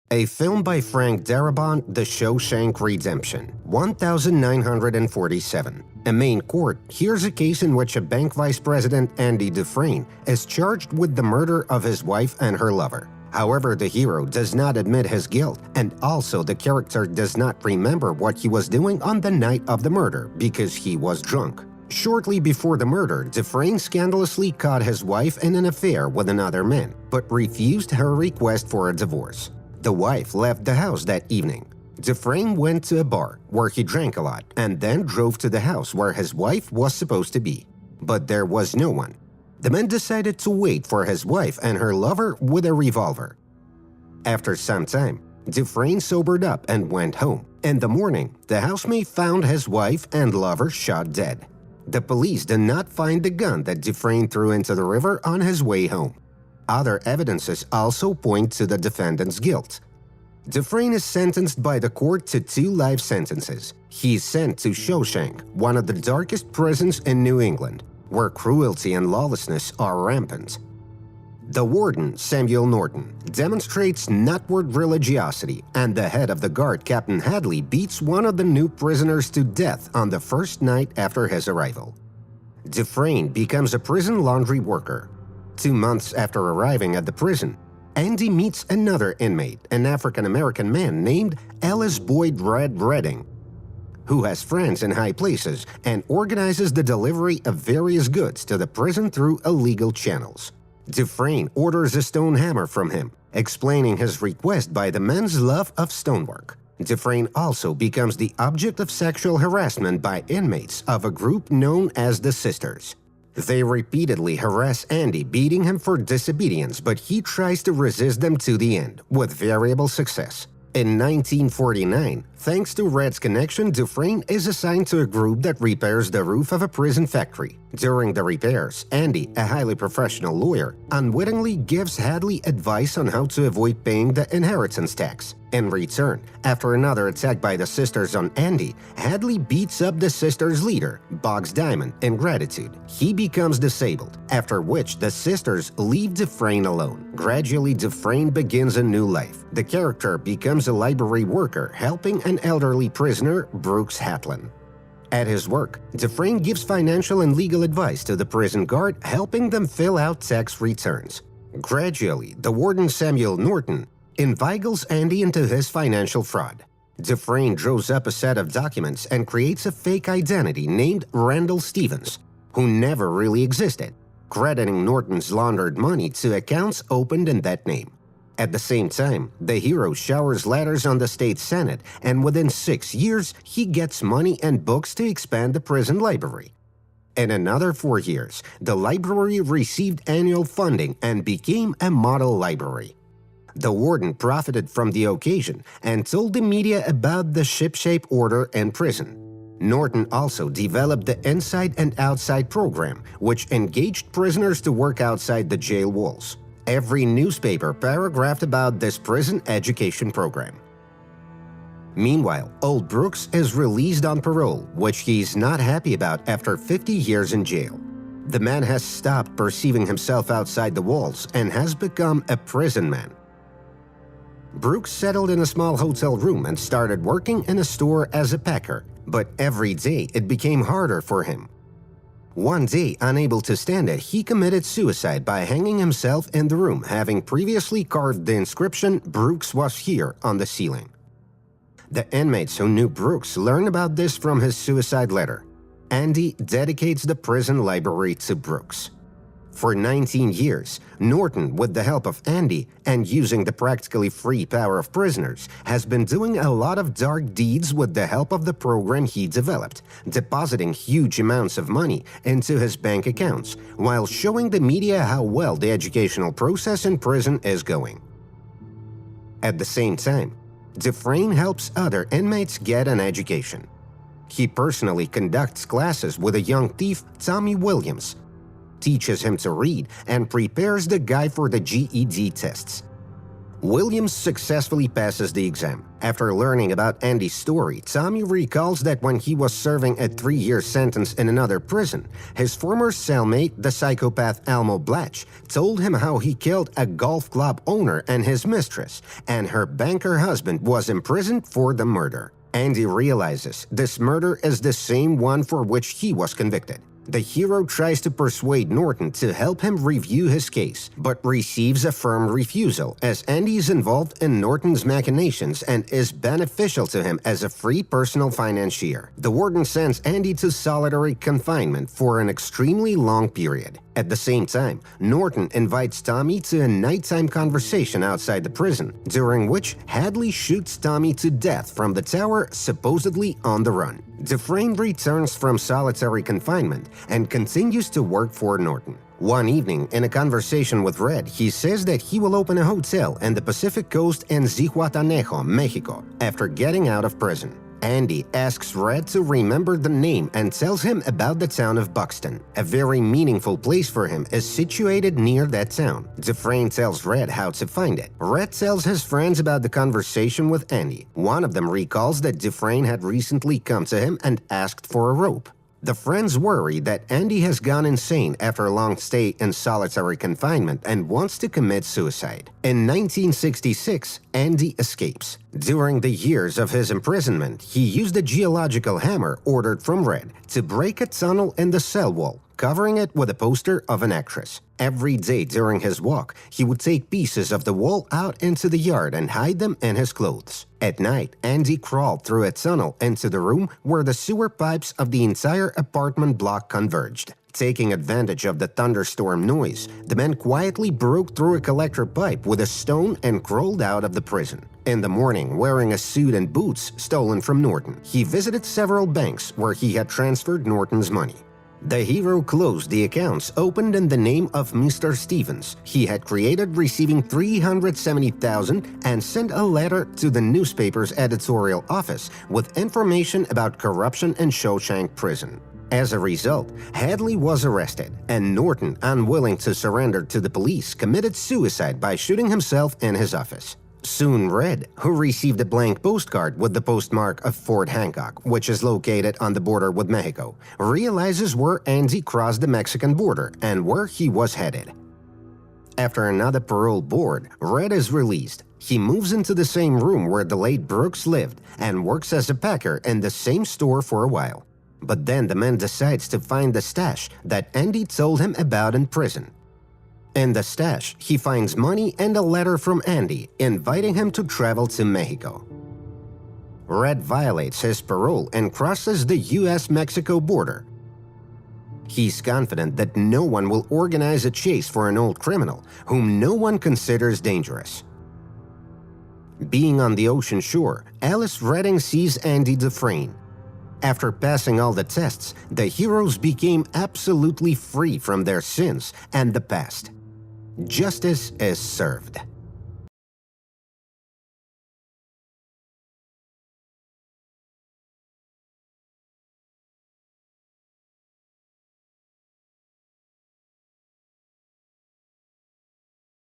A film by Frank Darabont, The Shawshank Redemption, 1947. A Maine court hears a case in which a bank vice president, Andy Dufresne, is charged with the murder of his wife and her lover. However, the hero does not admit his guilt, and also the character does not remember what he was doing on the night of the murder because he was drunk. Shortly before the murder, Dufresne scandalously caught his wife in an affair with another man, but refused her request for a divorce. The wife left the house that evening. Dufresne went to a bar, where he drank a lot, and then drove to the house where his wife was supposed to be. But there was no one. The man decided to wait for his wife and her lover with a revolver. After some time, Dufresne sobered up and went home. In the morning, the housemaid found his wife and lover shot dead. The police did not find the gun that Dufresne threw into the river on his way home. Other evidences also point to the defendant's guilt. Dufresne is sentenced by the court to 2 life sentences. He is sent to Shawshank, one of the darkest prisons in New England, where cruelty and lawlessness are rampant. The warden, Samuel Norton, demonstrates northward religiosity, and the head of the guard, Captain Hadley, beats one of the new prisoners to death on the first night after his arrival. Dufresne becomes a prison laundry worker. 2 months after arriving at the prison, Andy meets another inmate, an African-American man named Ellis Boyd Red Redding, who has friends in high places and organizes the delivery of various goods to the prison through illegal channels. Dufresne orders a stone hammer from him, explaining his request by the man's love of stonework. Dufresne also becomes the object of sexual harassment by inmates of a group known as the Sisters. They repeatedly harass Andy, beating him for disobedience, but he tries to resist them to the end, with variable success. In 1949, thanks to Red's connection, Dufresne is assigned to a group that repairs the roof of a prison factory. During the repairs, Andy, a highly professional lawyer, unwittingly gives Hadley advice on how to avoid paying the inheritance tax. In return, after another attack by the Sisters on Andy, Hadley beats up the Sisters' leader, Boggs Diamond, in gratitude. He becomes disabled, after which the Sisters leave Dufresne alone. Gradually, Dufresne begins a new life. The character becomes a library worker, helping an elderly prisoner, Brooks Hatlin. At his work, Dufresne gives financial and legal advice to the prison guard, helping them fill out tax returns. Gradually, the warden Samuel Norton inveigles Andy into his financial fraud. Dufresne draws up a set of documents and creates a fake identity named Randall Stevens, who never really existed, crediting Norton's laundered money to accounts opened in that name. At the same time, the hero showers letters on the state senate, and within 6 years, he gets money and books to expand the prison library. In another 4 years, the library received annual funding and became a model library. The warden profited from the occasion and told the media about the shipshape order in prison. Norton also developed the Inside and Outside program, which engaged prisoners to work outside the jail walls. Every newspaper paragraphed about this prison education program. Meanwhile, Old Brooks is released on parole, which he's not happy about after 50 years in jail. The man has stopped perceiving himself outside the walls and has become a prison man. Brooks settled in a small hotel room and started working in a store as a packer, but every day it became harder for him. One day, unable to stand it, he committed suicide by hanging himself in the room, having previously carved the inscription "Brooks was here" on the ceiling. The inmates who knew Brooks learned about this from his suicide letter. Andy dedicates the prison library to Brooks. For 19 years, Norton, with the help of Andy and using the practically free power of prisoners, has been doing a lot of dark deeds with the help of the program he developed, depositing huge amounts of money into his bank accounts, while showing the media how well the educational process in prison is going. At the same time, Dufresne helps other inmates get an education. He personally conducts classes with a young thief, Tommy Williams, teaches him to read, and prepares the guy for the GED tests. Williams successfully passes the exam. After learning about Andy's story, Tommy recalls that when he was serving a 3-year sentence in another prison, his former cellmate, the psychopath Elmo Blatch, told him how he killed a golf club owner and his mistress, and her banker husband was imprisoned for the murder. Andy realizes this murder is the same one for which he was convicted. The hero tries to persuade Norton to help him review his case, but receives a firm refusal as Andy is involved in Norton's machinations and is beneficial to him as a free personal financier. The warden sends Andy to solitary confinement for an extremely long period. At the same time, Norton invites Tommy to a nighttime conversation outside the prison, during which Hadley shoots Tommy to death from the tower, supposedly on the run. Dufresne returns from solitary confinement and continues to work for Norton. One evening, in a conversation with Red, he says that he will open a hotel in the Pacific coast in Zihuatanejo, Mexico, after getting out of prison. Andy asks Red to remember the name and tells him about the town of Buxton. A very meaningful place for him is situated near that town. Dufresne tells Red how to find it. Red tells his friends about the conversation with Andy. One of them recalls that Dufresne had recently come to him and asked for a rope. The friends worry that Andy has gone insane after a long stay in solitary confinement and wants to commit suicide. In 1966, Andy escapes. During the years of his imprisonment, he used a geological hammer ordered from Red to break a tunnel in the cell wall, covering it with a poster of an actress. Every day during his walk, he would take pieces of the wall out into the yard and hide them in his clothes. At night, Andy crawled through a tunnel into the room where the sewer pipes of the entire apartment block converged. Taking advantage of the thunderstorm noise, the man quietly broke through a collector pipe with a stone and crawled out of the prison. In the morning, wearing a suit and boots stolen from Norton, he visited several banks where he had transferred Norton's money. The hero closed the accounts opened in the name of Mr. Stevens he had created, receiving $370,000, and sent a letter to the newspaper's editorial office with information about corruption in Shawshank prison. As a result, Hadley was arrested, and Norton, unwilling to surrender to the police, committed suicide by shooting himself in his office. Soon Red, who received a blank postcard with the postmark of Fort Hancock, which is located on the border with Mexico, realizes where Andy crossed the Mexican border and where he was headed. After another parole board, Red is released. He moves into the same room where the late Brooks lived and works as a packer in the same store for a while. But then the man decides to find the stash that Andy told him about in prison. In the stash, he finds money and a letter from Andy inviting him to travel to Mexico. Red violates his parole and crosses the US-Mexico border. He's confident that no one will organize a chase for an old criminal whom no one considers dangerous. Being on the ocean shore, Alice Redding sees Andy Dufresne. After passing all the tests, the heroes became absolutely free from their sins and the past. Justice is served.